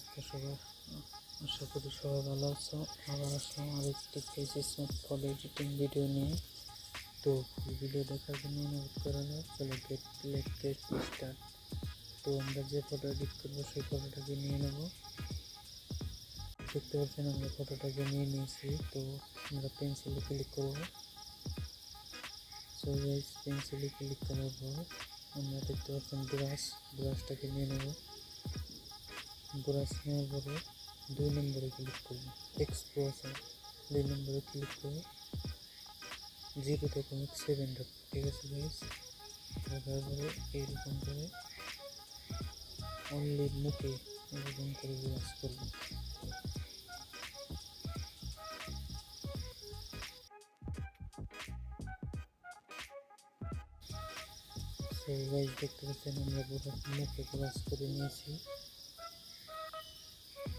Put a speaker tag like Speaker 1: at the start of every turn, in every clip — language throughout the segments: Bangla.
Speaker 1: অবস্থা সবার? আশা করি সবাই ভালো আছো। আবার আসলাম আরেকটি page smart photo editing video নিয়ে। তো ফুল ভিডিও দেখার জন্য অনুরোধ করা যায়। চলো গেট স্টার্ট। তো আমরা যে ফটো এডিট করবো সেই ফটোটাকে নিয়ে নেব। দেখতে পাচ্ছেন আমরা ফটোটাকে নিয়ে নিয়েছি। তো আমরা পেন্সিলে ক্লিক করব। সো গাইস, পেন্সিলে ক্লিক করার পর আমরা দেখতে পাচ্ছেন ব্রাশটাকে নিয়ে নেব। ব্রাশ নেওয়ার পরে 2 নম্বরে ক্লিক করব। এক্সপোজার 2 নম্বরে ক্লিক করে 0.7 রাখবো। ঠিক আছে গাইস, তারপরে এইরকম করে অনলি মুখে এরকম করে ব্রাশ করবো। সো গাইস, দেখতে পাচ্ছেন আমরা পুরো মুখে ব্রাশ করে নিয়েছি।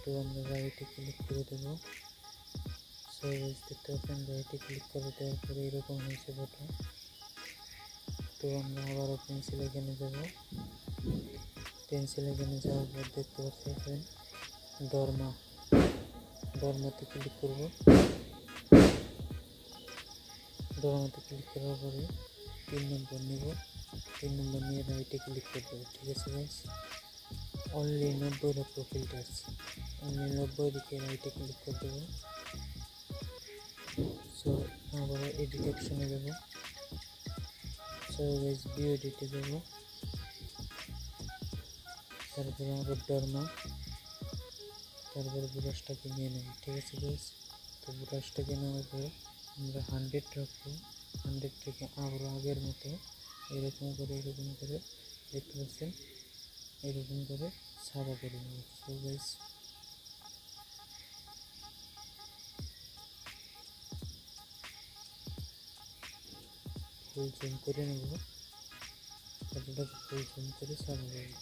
Speaker 1: তো আমরা রাইটে ক্লিক করে দেবো। সো গাইস, দেখতে পাচ্ছেন রাইটে ক্লিক করে দেওয়ার পরে এরকম হয়েছে ফটো। তো আমরা আবারও পেন্সিল এখানে যাবো। পেন্সিল এখানে যাওয়ার পর দেখতে পাচ্ছেন ডরমাতে ক্লিক করব। ডরমাতে ক্লিক করার পরে 3 নম্বর নিব। 3 নম্বর নিয়ে রাইটে ক্লিক করে দেবো। ঠিক আছে গাইস, অনলি 90 রাখবো ফিল্টার্স। অনলি 90 দিকে রাইটে ক্লিক করে দেবো। সো আবার এডিট অপশনে যাবো। সো গাইস, ভিউ এডিটে যাবো। তারপরে আবার ডরমা, তারপরে ব্রাশটাকে নিয়ে নেব। ঠিক আছে গাইস, তো ব্রাশটাকে নেওয়ার পরে আমরা 100 রাখবো। 100 থেকে আবারও আগের মতো এরকম করে দেখতে পাচ্ছেন এরকম করে সাদা করে নেব। সো গাইস, ফুল জুম করে নেব। ফটোটাকে ফুল জুম করে সাদা করব।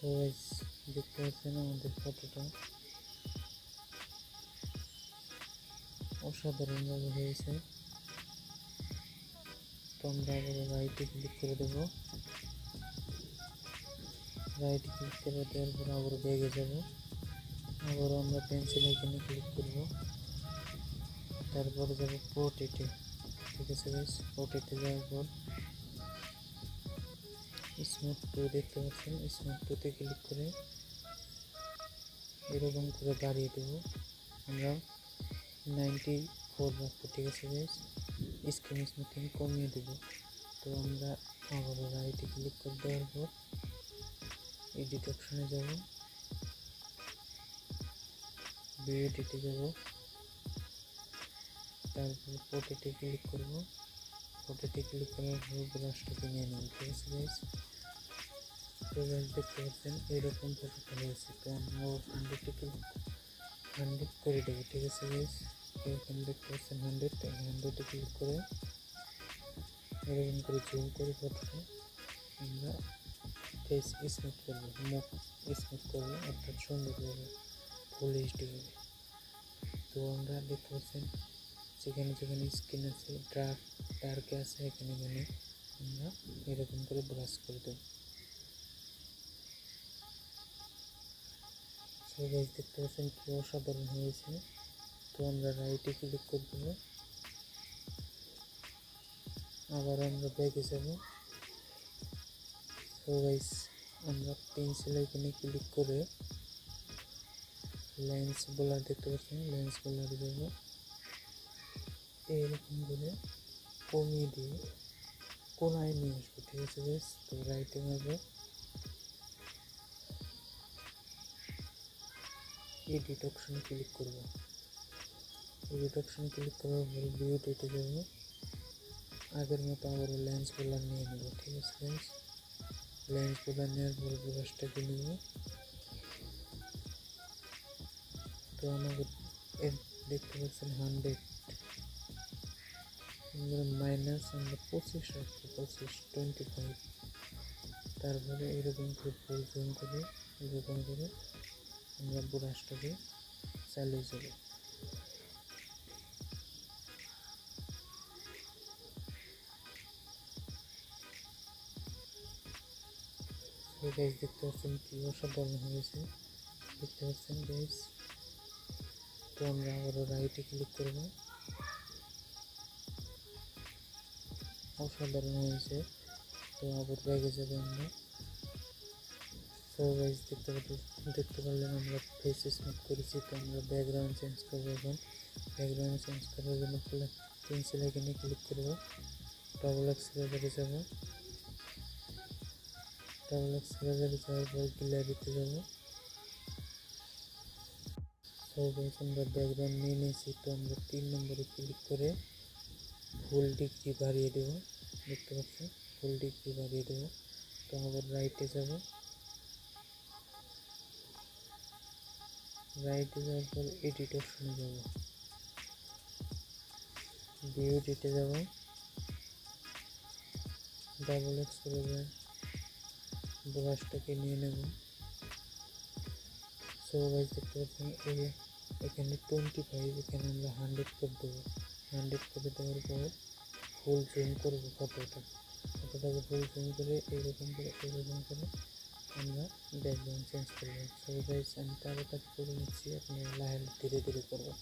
Speaker 1: সো গাইস, দেখতে পাচ্ছেন আমাদের ফটোটা অসাধারণভাবে হয়েছে। তো আমরা আবার রাইটে ক্লিক করে দেবো। রাইটে ক্লিক করে দেওয়ার পর আবার ব্যাগে যাব। আবারও আমরা পেন্সিল এখানে ক্লিক করব। তারপরে যাব পোর্ট্রেটে। ঠিক আছে গাইস, পোর্ট্রেটে যাওয়ার পর স্মুথ টু দেখতে পাচ্ছেন। স্মুথ টুতে ক্লিক করে এরকম করে বাড়িয়ে দেবো। আমরা 94 রাখবো। ঠিক আছে গাইস, স্ক্রিন স্মুথিং কমিয়ে দেবো। তো আমরা আবার রাইটে ক্লিক করে দেওয়ার পর এডিট অপশনে যাব। ভিউ এডিটে যাব। তারপর পোর্ট্রেটে ক্লিক করব। পোর্ট্রেটে ক্লিক করার পর ব্রাশটাকে নিয়ে নেব। ঠিক আছে গাইস, তো গাইস দেখতে পাচ্ছেন এরকম ফটোটা হয়েছে। তো আমরা 100 করে দেবো। ঠিক আছে গাইস, এখানে দেখতে পাচ্ছেন 100 ক্লিক করে এরকম করে জুম করে ফটোটা আমরা ফেস স্মুথ করবো, মুখ স্মুথ করবো, অর্থাৎ সুন্দর হবে, ফুল এইচডি হবে। তো আমরা দেখতে পাচ্ছেন যেখানে যেখানে স্কিন আছে, ডার্কে আছে, এখানে আমরা এরকম করে ব্রাশ করে দেবো। সো গাইস, দেখতে পাচ্ছেন কি অসাধারণ হয়েছে। তো আমরা রাইটে ক্লিক করে দেবো। আবার আমরা ব্যাগে যাব। সো গাইস, আমরা পেন্সিল এখানে ক্লিক করে লেন্স বোলার দেখতে পাচ্ছেন, লেন্স বোলারে যাব। এইরকম করে কমিয়ে দিয়ে কোনায় নিয়ে আসবো। ঠিক আছে গাইস, তো রাইটে মারবো, এডিট অপশনে ক্লিক করব। এডিট অপশনে ক্লিক করার পরে ভিউ এডিটে যাব। আগের মতো আবার লেন্স বোলার নিয়ে নেব। ঠিক আছে গাইস, লেন্স বোলার নেওয়ার পরে ব্রাশটাকে নেব। তো আমাকে দেখতে পাচ্ছেন 100, মাইনাস আমরা 25 রাখবো, 25 তারপরে এরকম করে ফুল জুম করে এরকম করে আমরা ব্রাশটাকে চালিয়ে যাবে। তো গাইস দেখতে পাচ্ছেন কি অসাধারণ হয়েছে, দেখতে পাচ্ছেন গাইস। তো আমরা আবারও রাইটে ক্লিক করব। অসাধারণ হয়েছে। তো আবার ব্যাগে যাবে আমরা। তো গাইস দেখতে পারলেন আমরা ফেস স্মুথ করেছি। তো আমরা ব্যাকগ্রাউন্ড চেঞ্জ করবো এখন। ব্যাকগ্রাউন্ড চেঞ্জ করার জন্য পেন্সিল আইকনে ক্লিক করব, ডাবল এক্সপোজারে যাব, ডাবল এক্সপোজারে যাওয়ার পর গ্যালারিতে যাব। তো গাইস আমরা ব্যাকগ্রাউন্ড নিয়ে নিয়েছি। তো আমরা 3 নম্বরে ক্লিক করে ফুল ডিগ্রি বাড়িয়ে দেব, দেখতে পাচ্ছেন ফুল ডিগ্রি বাড়িয়ে দেব। তো আবার রাইটে যাব, রাইটে যাওয়ার পর এডিট অপশনে যাব, ভিউ এডিটে যাব, ডাবল এক্সপোজার ব্রাশটাকে নিয়ে নেব। সো গাইস দেখতে পাচ্ছেন এখানে 25, এখানে আমরা 100 করে দেবো। 100 করে দেওয়ার পর ফুল জুম করবো ফটোটাকে ফুল জুম করে এরকম করে আমরা ব্যাকগ্রাউন্ড চেঞ্জ করবো। সো গাইস আমি তাড়াতাড়ি করে নিচ্ছি, আপনারা ধীরে ধীরে করবেন।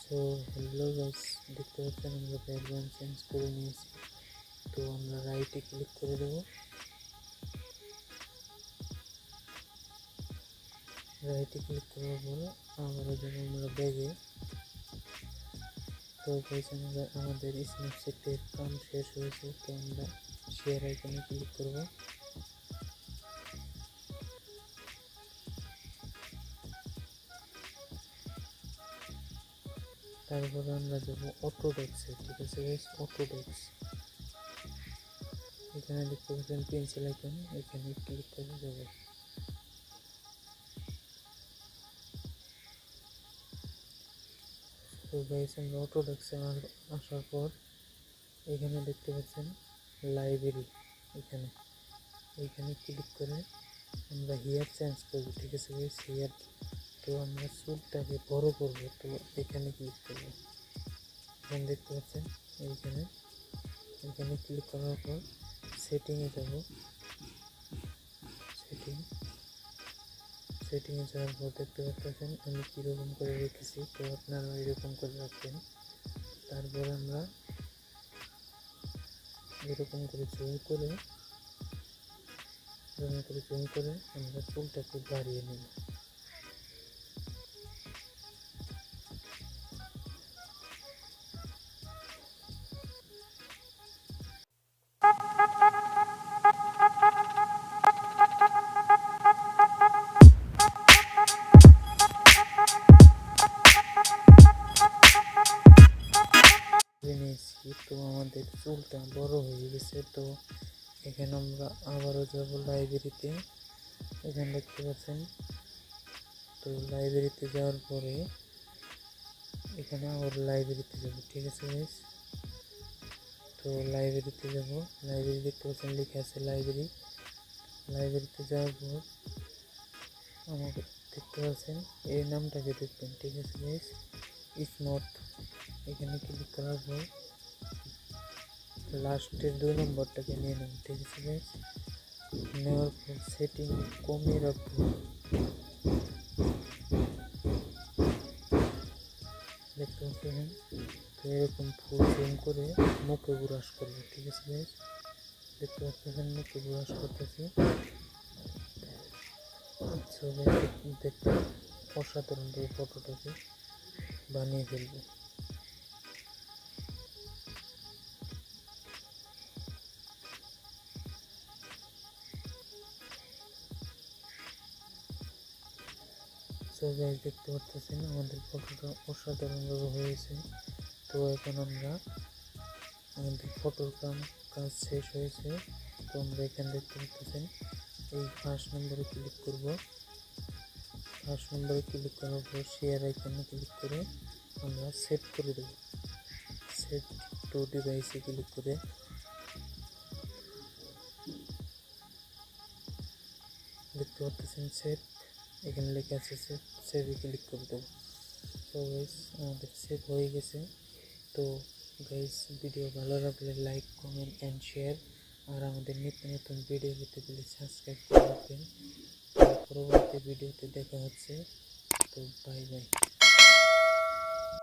Speaker 1: সো হ্যালো গাইস, দেখতে পাচ্ছেন আমরা ব্যাকগ্রাউন্ড চেঞ্জ করে নিয়েছি। তো আমরা রাইটে ক্লিক করে দেব, রাইটে ক্লিক করার পর আবারও যাবো আমরা ব্যাগে। তো গাইস আমাদের স্ন্যাপচ্যাটের কাম শেষ হয়েছে। তো আমরা শেয়ার আইকনে ক্লিক করব। তারপরে আমরা যাব অটোডেস্কে, ঠিক আছে গাইস, অটোডেস্ক। এখানে দেখতে পাচ্ছেন পেন্সিল আইকন, এখানে ক্লিক করে যাব। তো গাইস আমরা অটোডেস্কে আসার পর এখানে দেখতে পাচ্ছেন লাইব্রেরি, এখানে ক্লিক করে আমরা হেয়ার চেঞ্জ করব, ঠিক আছে গাইস, হেয়ার। তো আমরা চুলটাকে বড় করব। তো এখানে ক্লিক করব, এখানে দেখতে পাচ্ছেন এখানে ক্লিক করার পর সেটিংয়ে যাব, সেটিংয়ে যাওয়ার পর দেখতে পাচ্ছেন আমি কীরকম করে রেখেছি। তো আপনারা এরকম করে রাখবেন। তারপর আমরা এরকম করে জুম করে আমরা চুলটাকে বাড়িয়ে নেব। তো আমাদের চুলটা বড় হয়ে গেছে। তো এখানে আমরা আবারও যাব লাইব্রেরিতে, এখানে দেখতে পাচ্ছেন। তো লাইব্রেরিতে যাওয়ার পরে এখানে আবার লাইব্রেরিতে যাব, ঠিক আছে গাইস। তো লাইব্রেরিতে যাব, লাইব্রেরি দেখতে পাচ্ছেন লেখা আছে লাইব্রেরিতে যাওয়ার পর আমাকে দেখতে পাচ্ছেন এই নামটাকে দেখবেন, ঠিক আছে গাইস, স্মুথ। এখানে ক্লিক করার পর লাস্টের 2 নম্বরটাকে নিয়ে নেব, ঠিক আছে গাইস। নেওয়ার পর সেটিং কমিয়ে রাখবো, দেখতে পাচ্ছেন। তো এরকম ফুল জুম করে মুখে ব্রাশ করবো, ঠিক আছে গাইস, দেখতে পাচ্ছেন মুখে ব্রাশ করতেছি। দেখতে অসাধারণ এই ফটোটাকে বানিয়ে ফেলবো। সো গাইস দেখতে পাচ্ছেন আমাদের ফটোটা অসাধারণভাবে হয়েছে। তো এখন আমরা আমাদের ফটোর কাজ শেষ হয়েছে। তো আমরা এখানে দেখতে পাচ্ছেন এই ফার্স্ট নম্বরে ক্লিক করব। ফার্স্ট নম্বরে ক্লিক করার পর শেয়ার আইকনে ক্লিক করে আমরা সেভ করে দেব। সেভ টু ডিভাইসে ক্লিক করে দেখতে পাচ্ছেন সেভ, এখানে লেখা আছে সেভ, সেভে ক্লিক করে দেব। তো গাইস আমাদের সেভ হয়ে গেছে। তো গাইস ভিডিও ভালো লাগলে লাইক, কমেন্ট অ্যান্ড শেয়ার, আর আমাদের নিত্য নতুন ভিডিও পেতে প্লিজ সাবস্ক্রাইব করে রাখবেন। পরবর্তী ভিডিওতে দেখা হচ্ছে। তো বাই বাই।